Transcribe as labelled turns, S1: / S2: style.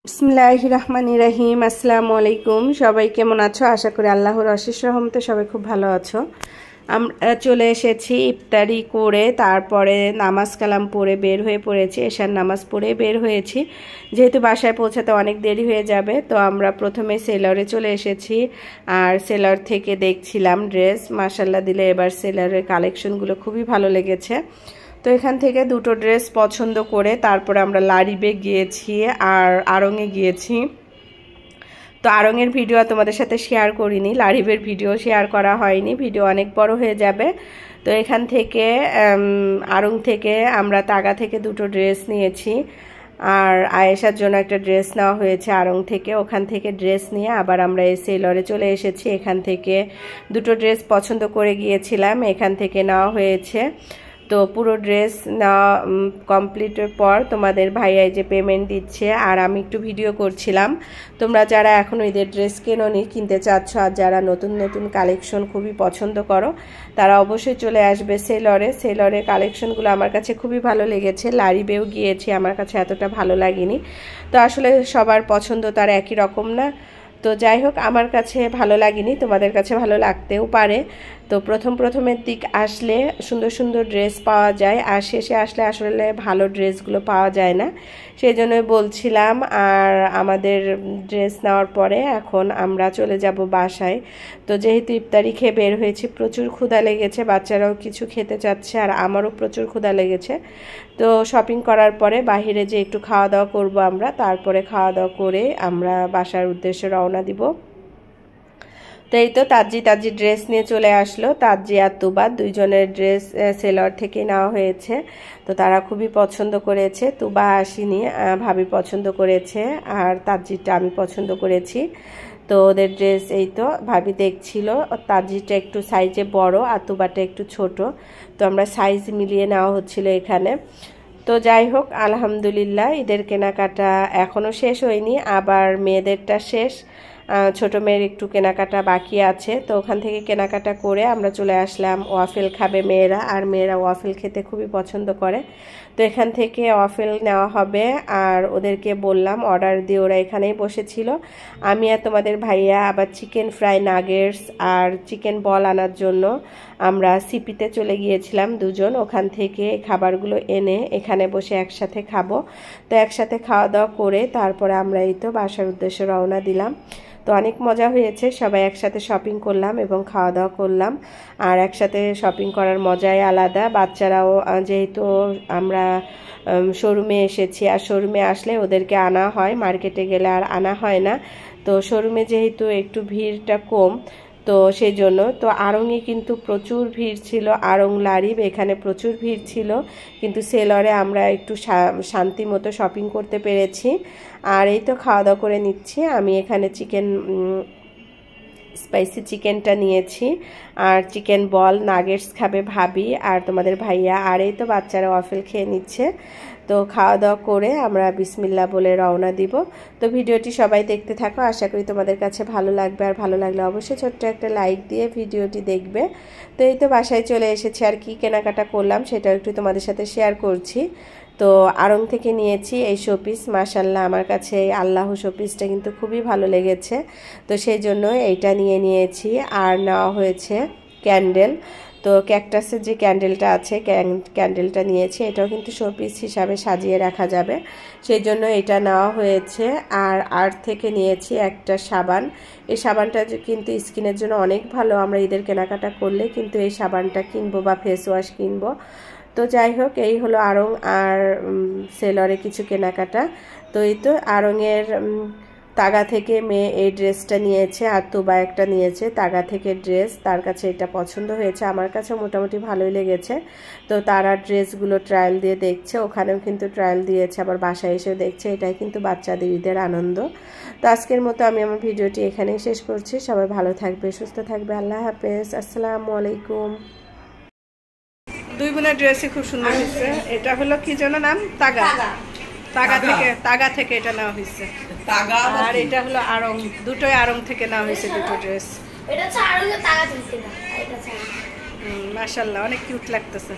S1: বিসমিল্লাহির রহমানির রহিম। আসসালামু আলাইকুম। সবাই কেমন আছো? আশা করি আল্লাহর অশেষ রহমতে সবাই খুব ভালো আছো। আমরা চলে এসেছি ইফতারি করে, তারপরে নামাজ কালাম পড়ে বের হয়ে পড়েছি। এশার নামাজ পড়ে বের হয়েছি, যেহেতু বাসায় পৌঁছাতে অনেক দেরি হয়ে যাবে। তো আমরা প্রথমে সেলরে চলে এসেছি, আর সেলর থেকে দেখছিলাম ড্রেস। মাশাল্লাহ দিলে এবার সেলরের কালেকশনগুলো খুবই ভালো লেগেছে। তো এখান থেকে দুটো ড্রেস পছন্দ করে তারপরে আমরা লারিবে গিয়েছি আর আড়ংয়ে গিয়েছি। তো আড়ংয়ের ভিডিও তোমাদের সাথে শেয়ার করিনি, লারিবের ভিডিও শেয়ার করা হয়নি, ভিডিও অনেক বড় হয়ে যাবে। তো এখান থেকে আড়ং থেকে আমরা তাগা থেকে দুটো ড্রেস নিয়েছি, আর আয়েশার জন্য একটা ড্রেস নেওয়া হয়েছে আড়ং থেকে। ওখান থেকে ড্রেস নিয়ে আবার আমরা এই সেলরে চলে এসেছি। এখান থেকে দুটো ড্রেস পছন্দ করে গিয়েছিলাম, এখান থেকে নেওয়া হয়েছে। তো পুরো ড্রেস নেওয়া কমপ্লিটের পর তোমাদের ভাইয়া যে পেমেন্ট দিচ্ছে, আর আমি একটু ভিডিও করছিলাম। তোমরা যারা এখনও ঈদের ড্রেস কেনোনি, কিনতে চাচ্ছ, আর যারা নতুন নতুন কালেকশন খুবই পছন্দ করো, তারা অবশ্যই চলে আসবে সেলরে। সেলরের কালেকশনগুলো আমার কাছে খুবই ভালো লেগেছে। লারিবেও গিয়েছি, আমার কাছে এতটা ভালো লাগেনি। তো আসলে সবার পছন্দ তার একই রকম না। তো যাই হোক, আমার কাছে ভালো লাগেনি, তোমাদের কাছে ভালো লাগতেও পারে। তো প্রথমের দিক আসলে সুন্দর সুন্দর ড্রেস পাওয়া যায়, আর শেষে আসলে আসলে ভালো ড্রেসগুলো পাওয়া যায় না, সেই জন্যই বলছিলাম। আর আমাদের ড্রেস নেওয়ার পরে এখন আমরা চলে যাব বাসায়। তো যেহেতু ইফতারি খেয়ে বের হয়েছি, প্রচুর ক্ষুধা লেগেছে, বাচ্চারাও কিছু খেতে চাচ্ছে, আর আমারও প্রচুর ক্ষুধা লেগেছে। তো শপিং করার পরে বাহিরে যে একটু খাওয়া দাওয়া করবো আমরা, তারপরে খাওয়া দাওয়া করে আমরা বাসার উদ্দেশ্যে রওনা দিব। তো এই তো তাজি ড্রেস নিয়ে চলে আসলো। তাজি আর তুবা দুইজনের ড্রেস সেলর থেকে নেওয়া হয়েছে। তো তারা খুবই পছন্দ করেছে। তুবা আসেনি, ভাবি পছন্দ করেছে, আর তাজিটা আমি পছন্দ করেছি। তো ওদের ড্রেস এই তো ভাবি দেখছিল। তাজিটা একটু সাইজে বড় আর তুবাটা একটু ছোট, তো আমরা সাইজ মিলিয়ে নেওয়া হচ্ছিল এখানে। তো যাই হোক, আলহামদুলিল্লাহ ঈদের কেনাকাটা এখনও শেষ হয়নি, আবার মেয়েদেরটা শেষ, ছোট মেয়ের একটু কেনাকাটা বাকি আছে। তো ওখান থেকে কেনাকাটা করে আমরা চলে আসলাম। ওয়াফেল খাবে মেয়েরা, আর মেয়েরা ওয়াফেল খেতে খুবই পছন্দ করে। তো এখান থেকে ওয়াফেল নেওয়া হবে, আর ওদেরকে বললাম অর্ডার দিয়ে, ওরা এখানেই বসেছিল। আমি আর তোমাদের ভাইয়া আবার চিকেন ফ্রাই, নাগেটস আর চিকেন বল আনার জন্য আমরা সিপিতে চলে গিয়েছিলাম দুজন। ওখান থেকে খাবারগুলো এনে এখানে বসে একসাথে খাবো। তো একসাথে খাওয়া দাওয়া করে তারপরে আমরা এই তো বাসার উদ্দেশ্যে রওনা দিলাম। তো অনেক মজা হয়েছে, সবাই একসাথে শপিং করলাম এবং খাওয়া দাওয়া করলাম। আর একসাথে শপিং করার মজাই আলাদা। বাচ্চারাও, যেহেতু আমরা শোরুমে এসেছি, আর শোরুমে আসলে ওদেরকে আনা হয়, মার্কেটে গেলে আর আনা হয় না। তো শোরুমে যেহেতু একটু ভিড়টা কম, তো সেই জন্য তো আড়ংয়ে কিন্তু প্রচুর ভিড় ছিল। আড়ং লারিব এখানে প্রচুর ভিড় ছিল, কিন্তু সেলরে আমরা একটু শান্তি মতো শপিং করতে পেরেছি। আর এই তো খাওয়া দাওয়া করে নিচ্ছি। আমি এখানে স্পাইসি চিকেনটা নিয়েছি, আর চিকেন বল নাগেটস খাবে ভাবি আর তোমাদের ভাইয়া, আর এই তো বাচ্চারা ওয়াফেল খেয়ে নিচ্ছে। তো খাওয়া দাওয়া করে আমরা বিসমিল্লাহ বলে রওনা দিব। তো ভিডিওটি সবাই দেখতে থাকো, আশা করি তোমাদের কাছে ভালো লাগবে, আর ভালো লাগলে অবশ্যই ছোট্ট একটা লাইক দিয়ে ভিডিওটি দেখবে। তো এই তো বাসায় চলে এসেছি, আর কি কেনাকাটা করলাম সেটাও একটু তোমাদের সাথে শেয়ার করছি। তো আড়ং থেকে নিয়েছি এই শোপিস, মাশাল্লাহ আমার কাছে এই আল্লাহ শোপিসটা কিন্তু খুবই ভালো লেগেছে। তো সেই জন্য এইটা নিয়েছি। আর নেওয়া হয়েছে ক্যান্ডেল। তো ক্যাকটাসের যে ক্যান্ডেলটা আছে, ক্যান্ডেলটা নিয়েছি, এটাও কিন্তু শোপিস হিসাবে সাজিয়ে রাখা যাবে, সেই জন্য এটা নেওয়া হয়েছে। আর আর্ট থেকে নিয়েছি একটা সাবান। এই সাবানটা কিন্তু স্কিনের জন্য অনেক ভালো, আমরা ঈদের কেনাকাটা করলে কিন্তু এই সাবানটা কিনবো বা ফেস ওয়াশ কিনবো। তো যাই হোক, এই হলো আড়ং আর সেলরে কিছু কেনাকাটা। তো এই তো আড়ংয়ের তাগা থেকে মেয়ে এই ড্রেসটা নিয়েছে, আর তুবা একটা নিয়েছে তাগা থেকে ড্রেস। তার কাছে এটা পছন্দ হয়েছে, আমার কাছে মোটামুটি ভালোই লেগেছে। তো তারা ড্রেসগুলো ট্রায়াল দিয়ে দেখছে, ওখানেও কিন্তু ট্রায়াল দিয়েছে, আবার বাসায় এসেও দেখছে। এটাই কিন্তু বাচ্চাদের ঈদের আনন্দ। তো আজকের মতো আমি আমার ভিডিওটি এখানেই শেষ করছি। সবাই ভালো থাকবে, সুস্থ থাকবে, আল্লাহ হাফেজ, আসসালামু আলাইকুম। দুই বোনের ড্রেসই খুব সুন্দর হয়েছে। এটা হলো কি যেন নাম, তাগা থেকে এটা নেওয়া হয়েছে। আর এটা হলো আড়ং, দুটোই আড়ং থেকে নেওয়া হয়েছে দুটো ড্রেস। মাশাআল্লাহ অনেক কিউট লাগতেছে।